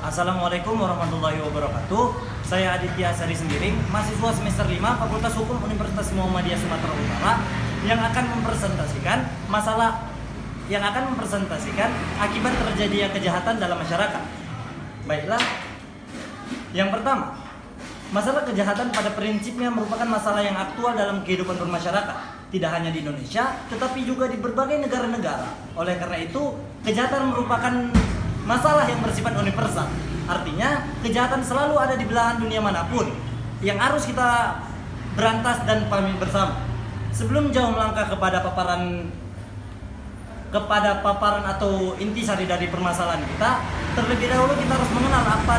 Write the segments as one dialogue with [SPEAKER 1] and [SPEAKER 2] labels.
[SPEAKER 1] Assalamualaikum warahmatullahi wabarakatuh. Saya Aditya Sari Sembiring, mahasiswa semester 5 Fakultas Hukum Universitas Muhammadiyah Sumatera Utara yang akan mempresentasikan akibat terjadinya kejahatan dalam masyarakat. Baiklah. Yang pertama, masalah kejahatan pada prinsipnya merupakan masalah yang aktual dalam kehidupan bermasyarakat, tidak hanya di Indonesia, tetapi juga di berbagai negara-negara. Oleh karena itu, kejahatan merupakan masalah yang bersifat universal. Artinya, kejahatan selalu ada di belahan dunia manapun yang harus kita berantas dan pahami bersama. Sebelum jauh melangkah kepada paparan atau intisari dari permasalahan kita, terlebih dahulu kita harus mengenal apa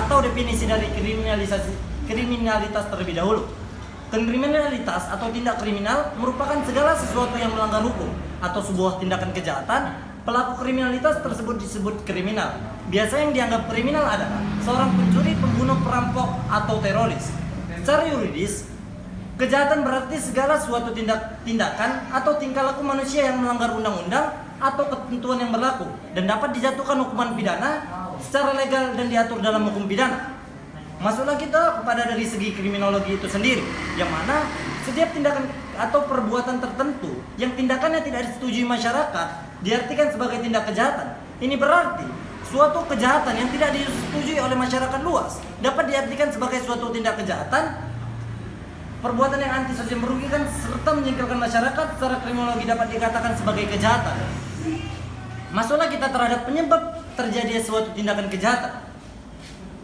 [SPEAKER 1] atau definisi dari kriminalitas terlebih dahulu. Kriminalitas atau tindak kriminal merupakan segala sesuatu yang melanggar hukum atau sebuah tindakan kejahatan. Pelaku kriminalitas tersebut disebut kriminal. Biasanya yang dianggap kriminal adalah seorang pencuri, pembunuh, perampok, atau teroris. Secara yuridis, kejahatan berarti segala suatu tindakan atau tingkah laku manusia yang melanggar undang-undang atau ketentuan yang berlaku dan dapat dijatuhkan hukuman pidana secara legal dan diatur dalam hukum pidana. Masuklah kita kepada dari segi kriminologi itu sendiri, yang mana setiap tindakan atau perbuatan tertentu yang tindakannya tidak disetujui masyarakat diartikan sebagai tindak kejahatan. Ini berarti suatu kejahatan yang tidak disetujui oleh masyarakat luas dapat diartikan sebagai suatu tindak kejahatan, perbuatan yang antisosial merugikan serta menyingkirkan masyarakat secara kriminologi dapat dikatakan sebagai kejahatan. Masuklah kita terhadap penyebab terjadinya suatu tindakan kejahatan.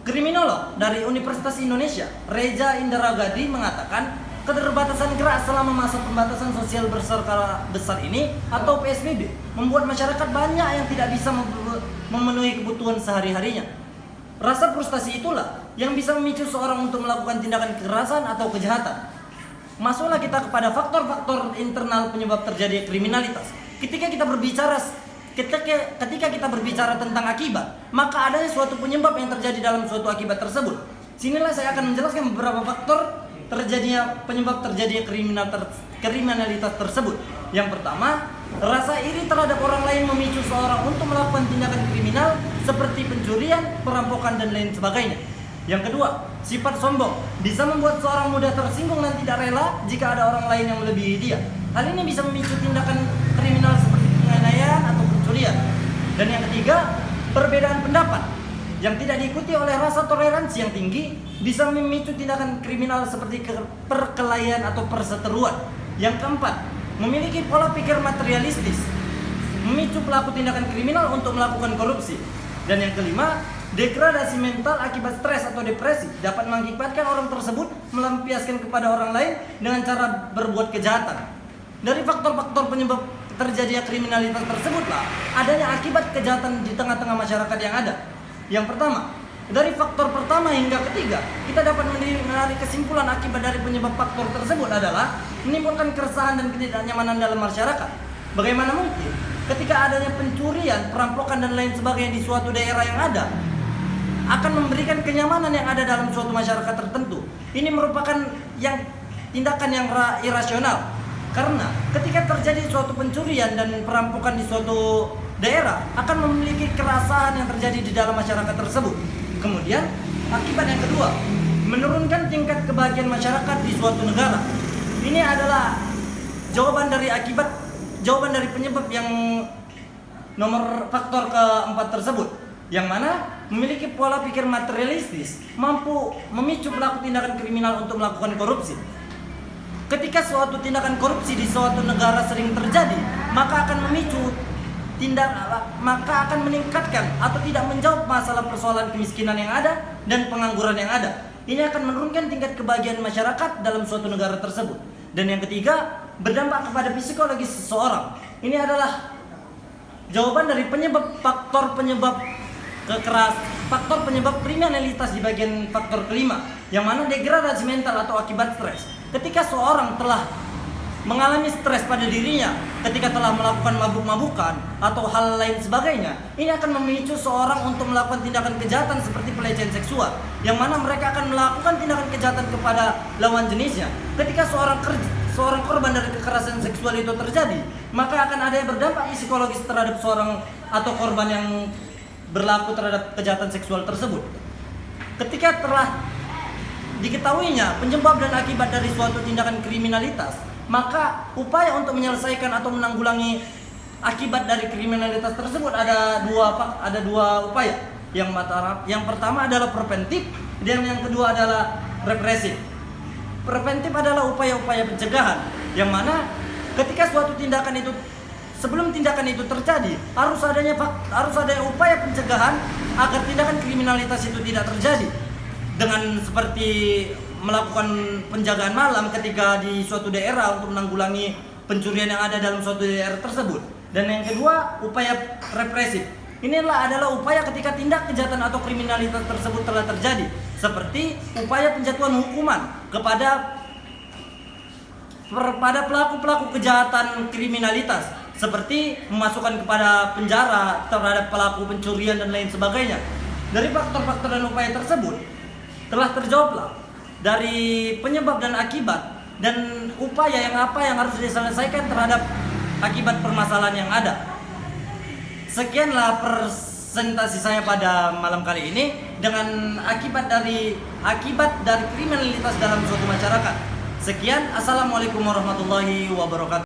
[SPEAKER 1] Kriminolog dari Universitas Indonesia, Reza Indaragadi mengatakan, keterbatasan gerak selama masa pembatasan sosial berskala besar ini atau PSBB membuat masyarakat banyak yang tidak bisa memenuhi kebutuhan sehari-harinya. Rasa frustasi itulah yang bisa memicu seorang untuk melakukan tindakan kekerasan atau kejahatan. Masuklah kita kepada faktor-faktor internal penyebab terjadi kriminalitas. Ketika kita berbicara tentang akibat, maka adanya suatu penyebab yang terjadi dalam suatu akibat tersebut. Sinilah saya akan menjelaskan beberapa faktor penyebab terjadinya kriminalitas tersebut. Yang pertama, rasa iri terhadap orang lain memicu seorang untuk melakukan tindakan kriminal seperti pencurian, perampokan, dan lain sebagainya. Yang kedua, sifat sombong bisa membuat seorang mudah tersinggung dan tidak rela jika ada orang lain yang melebihi dia. Hal ini bisa memicu tindakan kriminal seperti penganiayaan atau pencurian. Dan yang ketiga, perbedaan pendapat yang tidak diikuti oleh rasa toleransi yang tinggi bisa memicu tindakan kriminal seperti perkelahian atau perseteruan. Yang keempat, memiliki pola pikir materialistis memicu pelaku tindakan kriminal untuk melakukan korupsi. Dan yang kelima, degradasi mental akibat stres atau depresi dapat mengakibatkan orang tersebut melampiaskan kepada orang lain dengan cara berbuat kejahatan. Dari faktor-faktor penyebab terjadinya kriminalitas tersebutlah adanya akibat kejahatan di tengah-tengah masyarakat yang ada. Yang pertama, dari faktor pertama hingga ketiga, kita dapat menarik kesimpulan akibat dari penyebab faktor tersebut adalah menimbulkan keresahan dan ketidaknyamanan dalam masyarakat. Bagaimana mungkin ketika adanya pencurian, perampokan, dan lain sebagainya di suatu daerah yang ada akan memberikan kenyamanan yang ada dalam suatu masyarakat tertentu. Ini merupakan tindakan yang irasional. Karena ketika terjadi suatu pencurian dan perampokan di suatu daerah akan memiliki kerasahan yang terjadi di dalam masyarakat tersebut. Kemudian akibat yang kedua, menurunkan tingkat kebahagiaan masyarakat di suatu negara. Ini adalah jawaban dari penyebab yang nomor faktor keempat tersebut, yang mana memiliki pola pikir materialistis mampu memicu pelaku tindakan kriminal untuk melakukan korupsi. Ketika suatu tindakan korupsi di suatu negara sering terjadi, maka akan meningkatkan atau tidak menjawab masalah persoalan kemiskinan yang ada dan pengangguran yang ada. Ini akan menurunkan tingkat kebahagiaan masyarakat dalam suatu negara tersebut. Dan yang ketiga, berdampak kepada psikologis seseorang. Ini adalah jawaban dari faktor penyebab kriminalitas di bagian faktor kelima, yang mana degradasi mental atau akibat stres. Ketika seorang telah mengalami stres pada dirinya, ketika telah melakukan mabuk-mabukan atau hal lain sebagainya, ini akan memicu seorang untuk melakukan tindakan kejahatan seperti pelecehan seksual, yang mana mereka akan melakukan tindakan kejahatan kepada lawan jenisnya. Ketika seorang korban dari kekerasan seksual itu terjadi, maka akan ada yang berdampak psikologis terhadap seorang atau korban yang berlaku terhadap kejahatan seksual tersebut. Ketika telah diketahuinya penyebab dan akibat dari suatu tindakan kriminalitas, maka upaya untuk menyelesaikan atau menanggulangi akibat dari kriminalitas tersebut ada dua upaya. Yang pertama adalah preventif dan yang kedua adalah represif. Preventif adalah upaya-upaya pencegahan, yang mana ketika suatu tindakan itu, sebelum tindakan itu terjadi, harus ada upaya pencegahan agar tindakan kriminalitas itu tidak terjadi, dengan seperti melakukan penjagaan malam ketika di suatu daerah untuk menanggulangi pencurian yang ada dalam suatu daerah tersebut. Dan yang kedua, upaya represif. Inilah adalah upaya ketika tindak kejahatan atau kriminalitas tersebut telah terjadi, seperti upaya penjatuhan hukuman kepada pelaku-pelaku kejahatan kriminalitas, seperti memasukkan kepada penjara terhadap pelaku pencurian dan lain sebagainya. Dari faktor-faktor dan upaya tersebut telah terjawablah dari penyebab dan akibat dan upaya yang harus diselesaikan terhadap akibat permasalahan yang ada. Sekianlah presentasi saya pada malam kali ini dengan akibat dari kriminalitas dalam suatu masyarakat. Sekian, assalamualaikum warahmatullahi wabarakatuh.